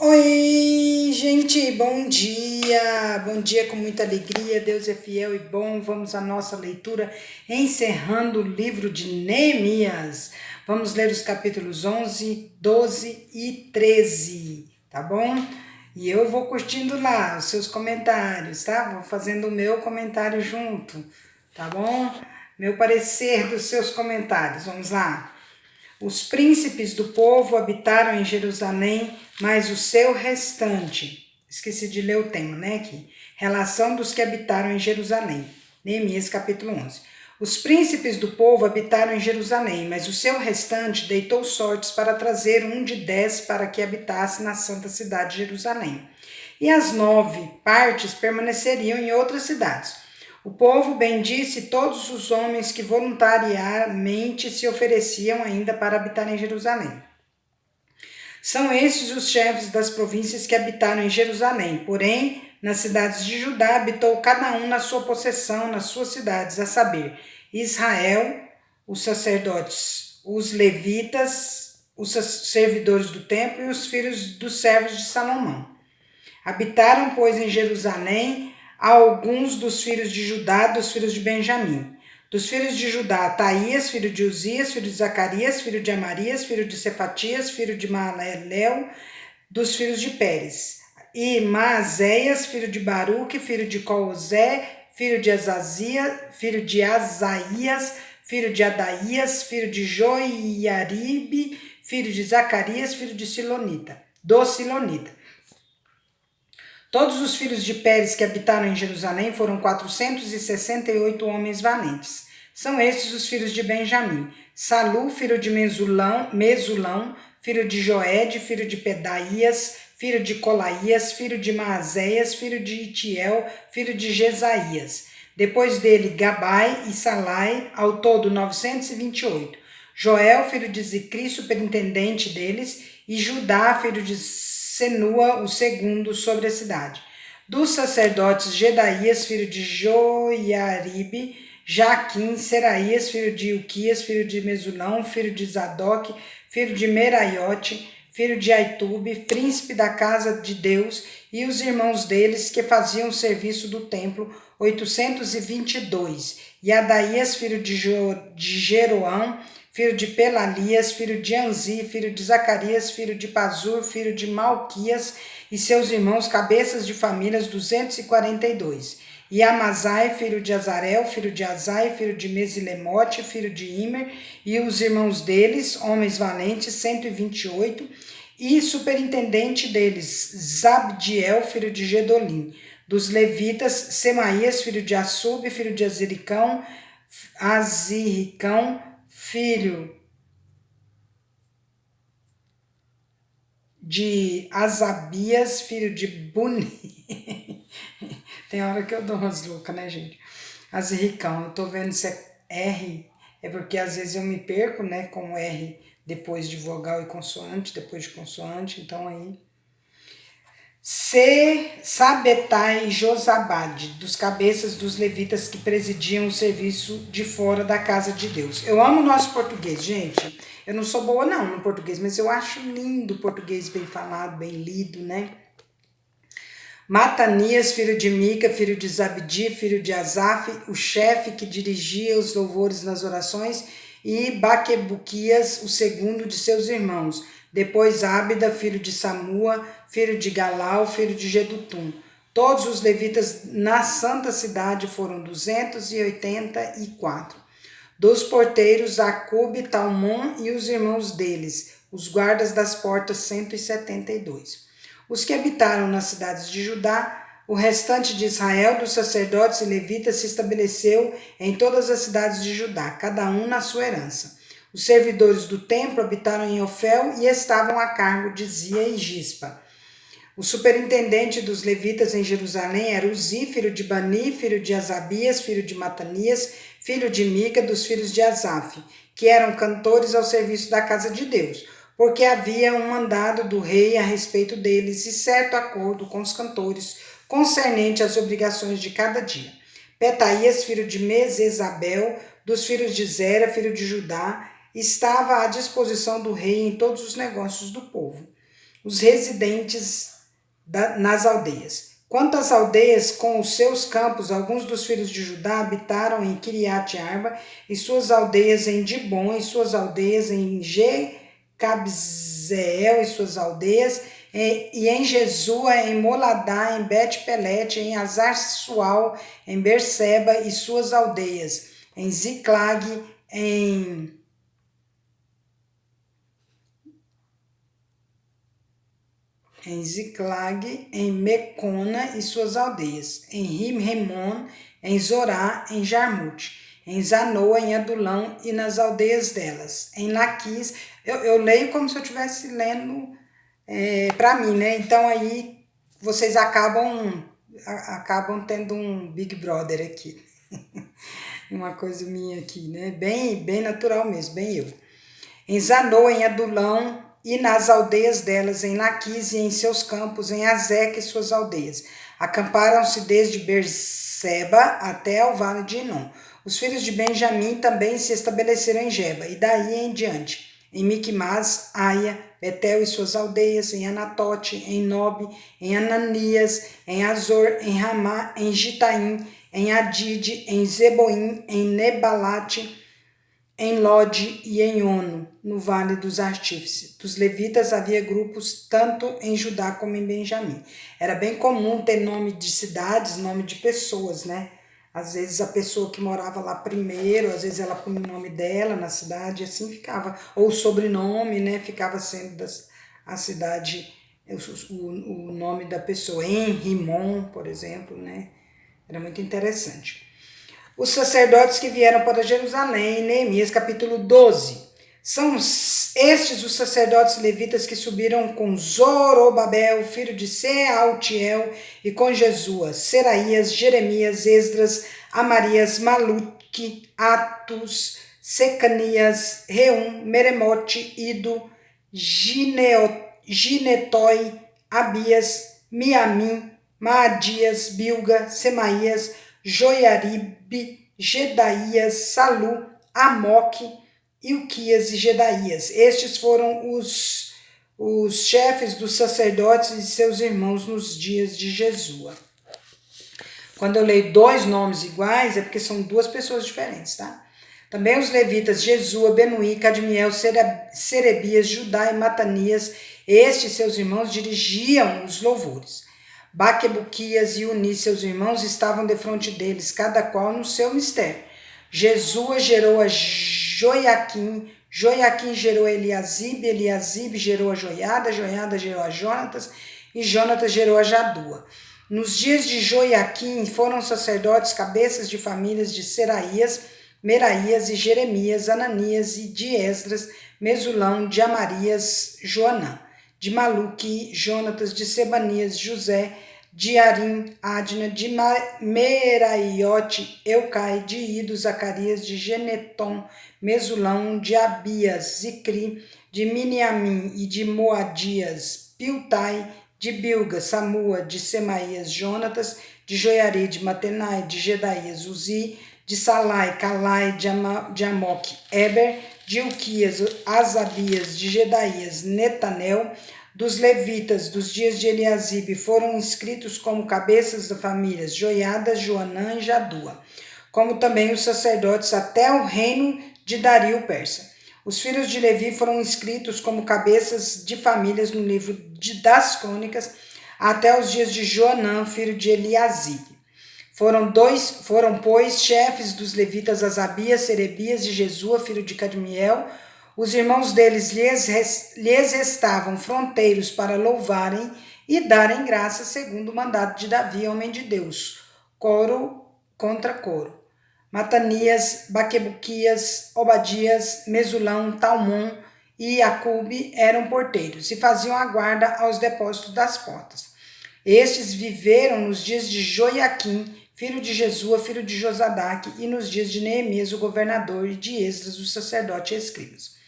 Oi, gente, bom dia! Bom dia com muita alegria, Deus é fiel e bom. Vamos à nossa leitura, encerrando o livro de Neemias. Vamos ler os capítulos 11, 12 e 13, tá bom? E eu vou curtindo lá os seus comentários, tá? Vou fazendo o meu comentário junto, tá bom? Meu parecer dos seus comentários, vamos lá. Os príncipes do povo habitaram em Jerusalém, mas o seu restante. Esqueci de ler o tema, né? Aqui. Relação dos que habitaram em Jerusalém. Neemias capítulo 11. Os príncipes do povo habitaram em Jerusalém, mas o seu restante deitou sortes para trazer um de 10 para que habitasse na santa cidade de Jerusalém. E as 9 partes permaneceriam em outras cidades. O povo bendisse todos os homens que voluntariamente se ofereciam ainda para habitar em Jerusalém. São estes os chefes das províncias que habitaram em Jerusalém, porém, nas cidades de Judá habitou cada um na sua possessão, nas suas cidades, a saber, Israel, os sacerdotes, os levitas, os servidores do templo e os filhos dos servos de Salomão. Habitaram, pois, em Jerusalém alguns dos filhos de Judá, dos filhos de Benjamim. Dos filhos de Judá, Ataías, filho de Uzias, filho de Zacarias, filho de Amarias, filho de Cefatias, filho de Maleleu, dos filhos de Pérez. E Maazéias, filho de Baruque, filho de Coozé, filho de Azazia, filho de Asaías, filho de Adaías, filho de Joiaribe, filho de Zacarias, filho de Silonita, do Silonita. Todos os filhos de Pérez que habitaram em Jerusalém foram 468 homens valentes. São estes os filhos de Benjamim: Salu, filho de Mesulão, filho de Joed, filho de Pedaías, filho de Colaías, filho de Maazéias, filho de Itiel, filho de Jesaías. Depois dele, Gabai e Salai, ao todo 928. Joel, filho de Zicri, superintendente deles, e Judá, filho de Senua, o segundo, sobre a cidade. Dos sacerdotes, Gedaías, filho de Joiaribe, Jaquim, Seraías, filho de Ilquias, filho de Mesulão, filho de Zadok, filho de Meraiote, filho de Aitube, príncipe da casa de Deus, e os irmãos deles que faziam o serviço do templo, 822. E Adaías, filho de Jeroão, filho de Pelalias, filho de Anzi, filho de Zacarias, filho de Pazur, filho de Malquias, e seus irmãos, cabeças de famílias, 242. E Amazai, filho de Azarel, filho de Azai, filho de Mesilemote, filho de Imer, e os irmãos deles, homens valentes, 128, e superintendente deles, Zabdiel, filho de Gedolim. Dos levitas, Semaías, filho de Assub, filho de Aziricão, filho de Asabias, filho de Buni. Tem hora que eu dou umas loucas, né, gente? Aziricão, eu tô vendo se é R, é porque às vezes eu me perco, né, com R depois de vogal e consoante, depois de consoante, então aí... Sabetai e Josabade, dos cabeças dos levitas que presidiam o serviço de fora da casa de Deus. Eu amo o nosso português, gente. Eu não sou boa não no português, mas eu acho lindo o português bem falado, bem lido, né? Matanias, filho de Mica, filho de Zabdi, filho de Asaf, o chefe que dirigia os louvores nas orações, e Baquebuquias, o segundo de seus irmãos. Depois Ábida, filho de Samua, filho de Galal, filho de Gedutum. Todos os levitas na santa cidade foram 284. Dos porteiros, Acube, Talmon e os irmãos deles, os guardas das portas, 172. Os que habitaram nas cidades de Judá, o restante de Israel, dos sacerdotes e levitas, se estabeleceu em todas as cidades de Judá, cada um na sua herança. Os servidores do templo habitaram em Ofel e estavam a cargo de Zia e Gispa. O superintendente dos levitas em Jerusalém era Uzi, filho de Bani, filho de Asabias, filho de Matanias, filho de Mica, dos filhos de Asaf, que eram cantores ao serviço da casa de Deus, porque havia um mandado do rei a respeito deles e certo acordo com os cantores concernente às obrigações de cada dia. Petaías, filho de Mesesabel, dos filhos de Zera, filho de Judá, estava à disposição do rei em todos os negócios do povo. os residentes nas aldeias. Quanto às aldeias com os seus campos, alguns dos filhos de Judá habitaram em Kiriat Arba, e suas aldeias em Dibon, e suas aldeias em Jecabzeel, e suas aldeias, e em Jesua, em Moladá, em Bet-Pelete, em Azar-Sual, em Berseba, e suas aldeias, em Ziclag, em Ziclag, em Mecona e suas aldeias, em Rimon, em Zorá, em Jarmute, em Zanoa, em Adulão e nas aldeias delas, em Laquis. Eu leio como se eu estivesse lendo para mim, né? Então aí vocês acabam tendo um Big Brother aqui. Uma coisa minha aqui, né? Bem natural mesmo, bem eu. Em Zanoa, em Adulão e nas aldeias delas, em Laquis e em seus campos, em Azeca e suas aldeias. Acamparam-se desde Berseba até ao vale de Inom. Os filhos de Benjamim também se estabeleceram em Geba, e daí em diante, em Miquimás, Aia, Betel e suas aldeias, em Anatote, em Nobe, em Ananias, em Azor, em Ramá, em Gitaim, em Adide, em Zeboim, em Nebalate, em Lode e em Ono, no Vale dos Artífices. Dos levitas havia grupos tanto em Judá como em Benjamim. Era bem comum ter nome de cidades, nome de pessoas, né? Às vezes a pessoa que morava lá primeiro, às vezes ela punha o nome dela na cidade, assim ficava. Ou o sobrenome, né? Ficava sendo a cidade, o nome da pessoa. Em Rimon, por exemplo, né? Era muito interessante. Os sacerdotes que vieram para Jerusalém, Neemias capítulo 12. São estes os sacerdotes levitas que subiram com Zorobabel, filho de Sealtiel, e com Jesua, Seraías, Jeremias, Esdras, Amarias, Maluque, Atus, Secanias, Reum, Meremote, Ido, Ginetói, Abias, Miamim, Maadias, Bilga, Semaías, Joiaribe, Gedaías, Salu, Amoque, Ilquias e Gedaías. Estes foram os chefes dos sacerdotes e seus irmãos nos dias de Jesua. Quando eu leio dois nomes iguais, é porque são duas pessoas diferentes, tá? Também os levitas Jesua, Benuí, Cadmiel, Serebias, Judá e Matanias, estes seus irmãos dirigiam os louvores. Baquebuquias e Uni, seus irmãos, estavam defronte deles, cada qual no seu mistério. Jesua gerou a Joiaquim, Joiaquim gerou a Eliasibe gerou a Joiada gerou a Jonatas, e Jonatas gerou a Jadua. Nos dias de Joiaquim foram sacerdotes cabeças de famílias de Seraías, Meraías e Jeremias, Ananias e de Esdras, Mesulão, de Amarias, Joanã, de Maluque, Jonatas, de Sebanias, José, de Arim, Adna, de Meraiote, Eucai, de Ido, Zacarias, de Geneton, Mesulão, de Abias, Zicri, de Miniamim e de Moadias, Piltai, de Bilga, Samua, de Semaías, Jonatas, de Joiari, de Matenai, de Gedaías, Uzi, de Salai, Calai, de Amoque, Eber, de Uquias, Asabias, de Gedaías, Netanel. Dos levitas dos dias de Eliasibe foram inscritos como cabeças das famílias Joiada, Joanã e Jadua, como também os sacerdotes até o reino de Dario Persa. Os filhos de Levi foram inscritos como cabeças de famílias no livro das crônicas até os dias de Joanã, filho de Eliasibe. Foram, pois, chefes dos levitas Asabias, Serebias e Jesua, filho de Cadmiel. Os irmãos deles lhes estavam fronteiros para louvarem e darem graça segundo o mandato de Davi, homem de Deus. Coro contra coro. Matanias, Baquebuquias, Obadias, Mesulão, Talmon e Acube eram porteiros e faziam a guarda aos depósitos das portas. Estes viveram nos dias de Joiaquim, filho de Jesua, filho de Josadaque, e nos dias de Neemias, o governador, e de Esdras, o sacerdote e escribas.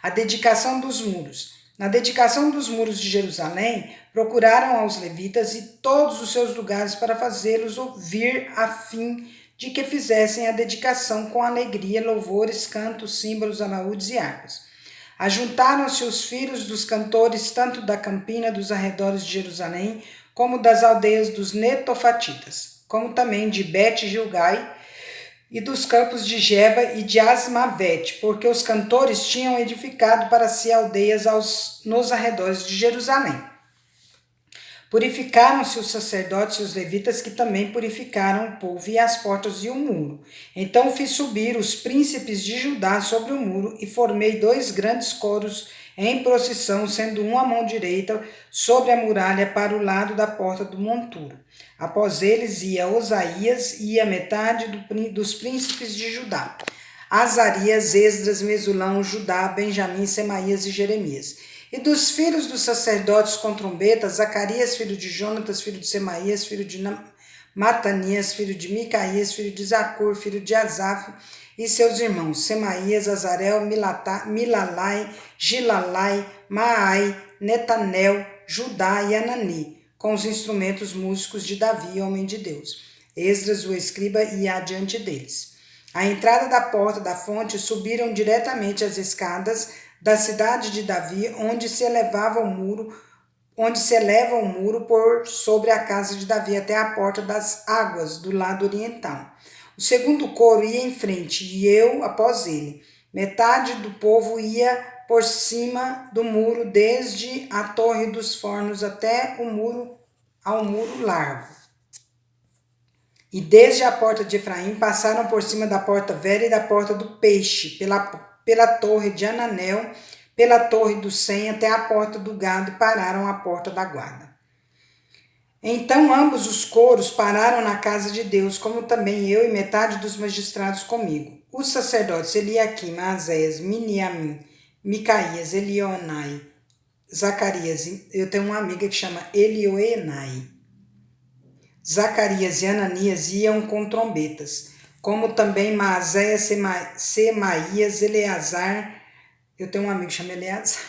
A dedicação dos muros. Na dedicação dos muros de Jerusalém, procuraram aos levitas e todos os seus lugares para fazê-los ouvir a fim de que fizessem a dedicação com alegria, louvores, cantos, símbolos, alaúdes e harpas. Ajuntaram-se os filhos dos cantores, tanto da campina dos arredores de Jerusalém, como das aldeias dos netofatitas, como também de Bet-Gilgai e dos campos de Geba e de Asmavete, porque os cantores tinham edificado para si aldeias nos arredores de Jerusalém. Purificaram-se os sacerdotes e os levitas, que também purificaram o povo e as portas e o muro. Então fiz subir os príncipes de Judá sobre o muro e formei 2 grandes coros em procissão, sendo um à mão direita sobre a muralha para o lado da porta do monturo. Após eles ia Osaías e a metade dos príncipes de Judá: Azarias, Esdras, Mesulão, Judá, Benjamim, Semaías e Jeremias. E dos filhos dos sacerdotes com trombetas, Zacarias, filho de Jonatas, filho de Semaías, filho de Matanias, filho de Micaías, filho de Zacur, filho de Asaf, e seus irmãos, Semaías, Azarel, Milalai, Gilalai, Maai, Netanel, Judá e Anani, com os instrumentos músicos de Davi, homem de Deus. Esdras, o escriba, ia adiante deles. À entrada da porta da fonte, subiram diretamente as escadas da cidade de Davi, onde se eleva o muro por sobre a casa de Davi até a porta das águas do lado oriental. O segundo coro ia em frente e eu após ele. Metade do povo ia por cima do muro, desde a torre dos fornos até ao muro largo. E desde a porta de Efraim passaram por cima da porta velha e da porta do peixe, pela torre de Ananel, pela torre do Sem, até a porta do gado, e pararam à porta da guarda. Então ambos os coros pararam na casa de Deus, como também eu e metade dos magistrados comigo. Os sacerdotes Eliaquim, Maazéias, Miniamim, Micaías, Elionai, Zacarias, eu tenho uma amiga que chama Elioenai, Zacarias e Ananias iam com trombetas, como também Maazéias, Semaías, Eleazar, eu tenho um amigo que chama Eleazar,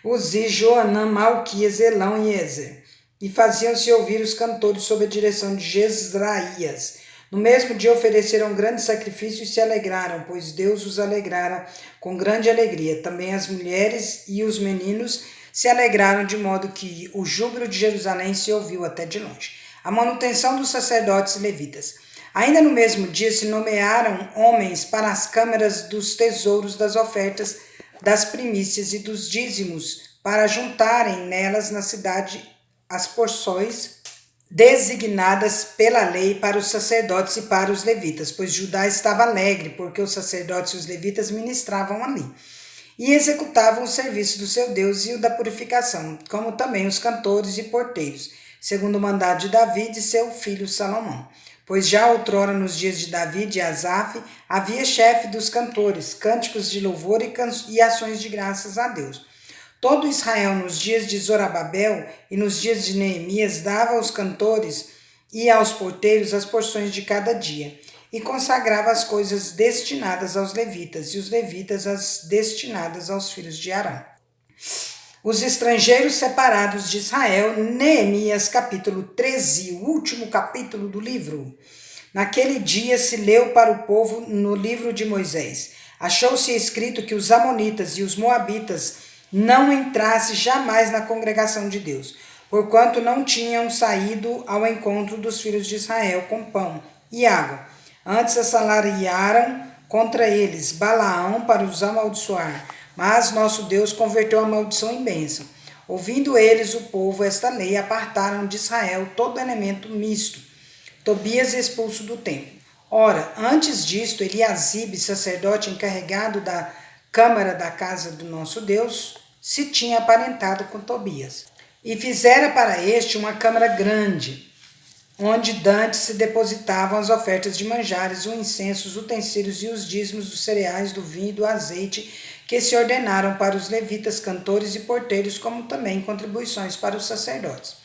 Uzi, Joanã, Malquias, Elão e Ezer, e faziam-se ouvir os cantores sob a direção de Jezraías. No mesmo dia ofereceram grande sacrifício e se alegraram, pois Deus os alegrara com grande alegria. Também as mulheres e os meninos se alegraram, de modo que o júbilo de Jerusalém se ouviu até de longe. A manutenção dos sacerdotes e levitas. Ainda no mesmo dia se nomearam homens para as câmaras dos tesouros das ofertas, das primícias e dos dízimos, para juntarem nelas na cidade as porções designadas pela lei para os sacerdotes e para os levitas, pois Judá estava alegre, porque os sacerdotes e os levitas ministravam ali e executavam o serviço do seu Deus e o da purificação, como também os cantores e porteiros, segundo o mandado de Davi e de seu filho Salomão. Pois já outrora, nos dias de Davi e de Asaf, havia chefe dos cantores, cânticos de louvor e ações de graças a Deus. Todo Israel, nos dias de Zorobabel e nos dias de Neemias, dava aos cantores e aos porteiros as porções de cada dia, e consagrava as coisas destinadas aos levitas, e os levitas as destinadas aos filhos de Arão. Os estrangeiros separados de Israel, Neemias capítulo 13, o último capítulo do livro. Naquele dia se leu para o povo no livro de Moisés. Achou-se escrito que os amonitas e os moabitas não entrassem jamais na congregação de Deus, porquanto não tinham saído ao encontro dos filhos de Israel com pão e água. Antes assalariaram contra eles Balaão para os amaldiçoar, mas nosso Deus converteu a maldição em bênção. Ouvindo eles, o povo, esta lei, apartaram de Israel todo elemento misto. Tobias expulso do templo. Ora, antes disto, Eliasibe, sacerdote encarregado da câmara da casa do nosso Deus, se tinha aparentado com Tobias. E fizera para este uma câmara grande, onde dantes se depositavam as ofertas de manjares, o incenso, os utensílios e os dízimos dos cereais, do vinho e do azeite, que se ordenaram para os levitas, cantores e porteiros, como também contribuições para os sacerdotes.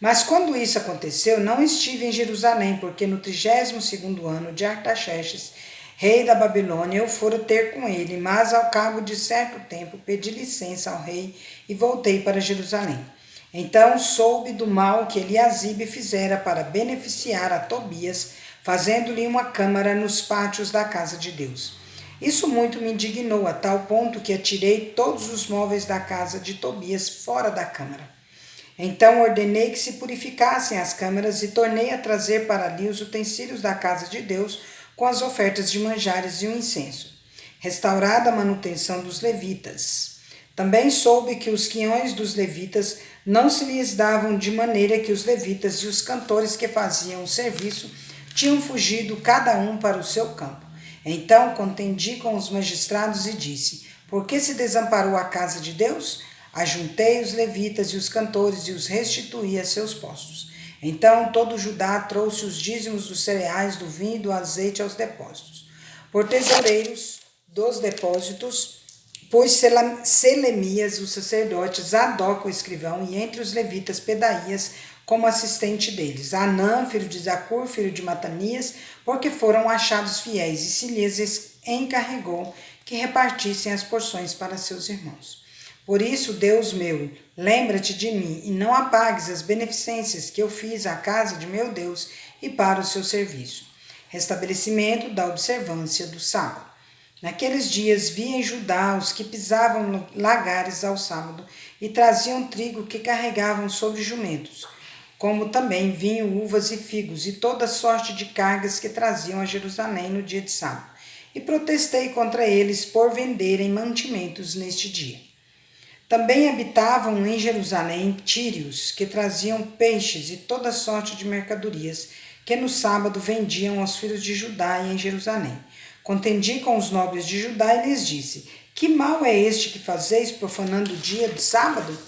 Mas quando isso aconteceu, não estive em Jerusalém, porque no 32º ano de Artaxerxes, rei da Babilônia, eu fora ter com ele, mas ao cabo de certo tempo pedi licença ao rei e voltei para Jerusalém. Então soube do mal que Eliasibe fizera para beneficiar a Tobias, fazendo-lhe uma câmara nos pátios da casa de Deus. Isso muito me indignou, a tal ponto que atirei todos os móveis da casa de Tobias fora da câmara. Então ordenei que se purificassem as câmaras e tornei a trazer para ali os utensílios da casa de Deus com as ofertas de manjares e o incenso. Restaurada a manutenção dos levitas. Também soube que os quiões dos levitas não se lhes davam, de maneira que os levitas e os cantores que faziam o serviço tinham fugido cada um para o seu campo. Então contendi com os magistrados e disse: por que se desamparou a casa de Deus? Ajuntei os levitas e os cantores e os restituí a seus postos. Então todo Judá trouxe os dízimos dos cereais, do vinho e do azeite aos depósitos. Por tesoureiros dos depósitos, pus Selemias, o sacerdote, Zadok, o escrivão, e entre os levitas Pedaías, como assistente deles, Anã, filho de Zacur, filho de Matanias, porque foram achados fiéis, e se lhes encarregou que repartissem as porções para seus irmãos. Por isso, Deus meu, lembra-te de mim, e não apagues as beneficências que eu fiz à casa de meu Deus e para o seu serviço. Restabelecimento da observância do sábado. Naqueles dias vi em Judá os que pisavam lagares ao sábado e traziam trigo que carregavam sobre jumentos, como também vinho, uvas e figos, e toda sorte de cargas que traziam a Jerusalém no dia de sábado. E protestei contra eles por venderem mantimentos neste dia. Também habitavam em Jerusalém tírios, que traziam peixes e toda sorte de mercadorias, que no sábado vendiam aos filhos de Judá e em Jerusalém. Contendi com os nobres de Judá e lhes disse: que mal é este que fazeis, profanando o dia de sábado?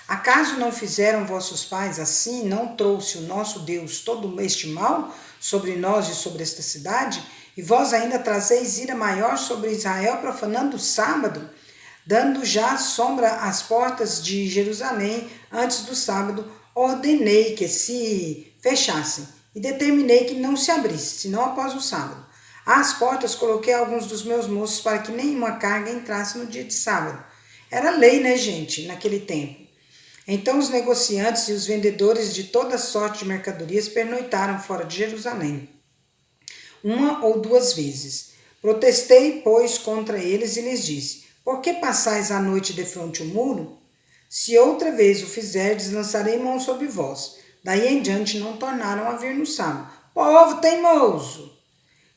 Acaso não fizeram vossos pais assim? Não trouxe o nosso Deus todo este mal sobre nós e sobre esta cidade? E vós ainda trazeis ira maior sobre Israel, profanando o sábado? Dando já sombra às portas de Jerusalém antes do sábado, ordenei que se fechassem e determinei que não se abrisse, senão após o sábado. Às portas coloquei alguns dos meus moços para que nenhuma carga entrasse no dia de sábado. Era lei, né, gente, naquele tempo. Então os negociantes e os vendedores de toda sorte de mercadorias pernoitaram fora de Jerusalém, uma ou duas vezes. Protestei, pois, contra eles e lhes disse: por que passais a noite defronte o muro? Se outra vez o fizerdes, lançarei mão sobre vós. Daí em diante não tornaram a vir no sábado. Povo teimoso!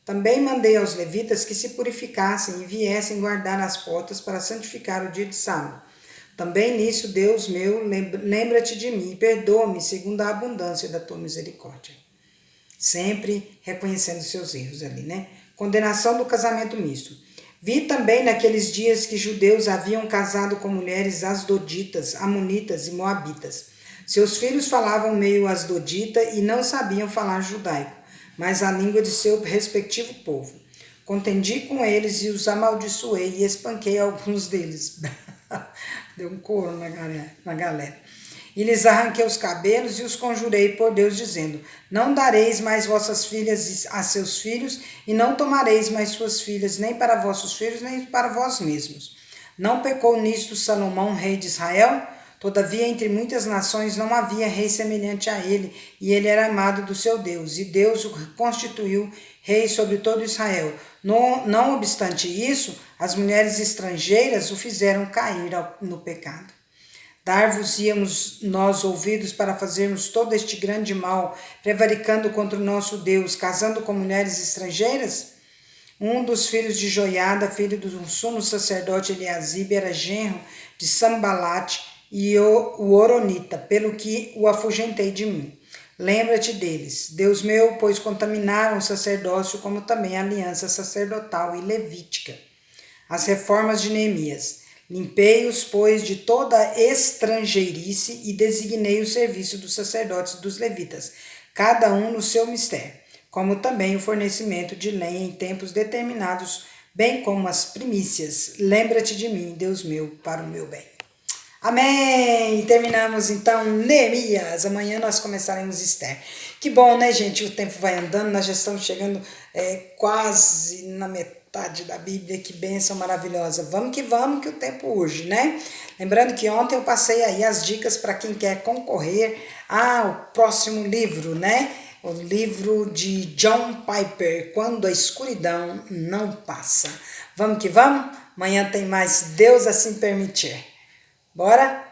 Também mandei aos levitas que se purificassem e viessem guardar as portas para santificar o dia de sábado. Também nisso, Deus meu, lembra-te de mim e perdoa-me segundo a abundância da tua misericórdia. Sempre reconhecendo seus erros ali, né? Condenação do casamento misto. Vi também naqueles dias que judeus haviam casado com mulheres asdoditas, amonitas e moabitas. Seus filhos falavam meio asdodita e não sabiam falar judaico, mas a língua de seu respectivo povo. Contendi com eles e os amaldiçoei e espanquei alguns deles. Deu um coro na galera. E lhes arranquei os cabelos e os conjurei por Deus, dizendo: não dareis mais vossas filhas a seus filhos, e não tomareis mais suas filhas, nem para vossos filhos, nem para vós mesmos. Não pecou nisto Salomão, rei de Israel? Todavia, entre muitas nações não havia rei semelhante a ele, e ele era amado do seu Deus, e Deus o constituiu rei sobre todo Israel. Não obstante isso, as mulheres estrangeiras o fizeram cair no pecado. Dar-vos-íamos nós ouvidos para fazermos todo este grande mal, prevaricando contra o nosso Deus, casando com mulheres estrangeiras? Um dos filhos de Joiada, filho do sumo sacerdote Eliasibe, era genro de Sambalate e o Oronita, pelo que o afugentei de mim. Lembra-te deles, Deus meu, pois contaminaram o sacerdócio, como também a aliança sacerdotal e levítica. As reformas de Neemias. Limpei-os, pois, de toda estrangeirice e designei o serviço dos sacerdotes e dos levitas, cada um no seu mistério, como também o fornecimento de lenha em tempos determinados, bem como as primícias. Lembra-te de mim, Deus meu, para o meu bem. Amém! E terminamos então Neemias. Amanhã nós começaremos Esther. Que bom, né, gente? O tempo vai andando, nós já estamos chegando quase na metade da Bíblia. Que bênção maravilhosa. Vamos, que o tempo urge, né? Lembrando que ontem eu passei aí as dicas para quem quer concorrer ao próximo livro, né? O livro de John Piper, Quando a Escuridão Não Passa. Vamos que vamos? Amanhã tem mais, se Deus assim permitir. Bora?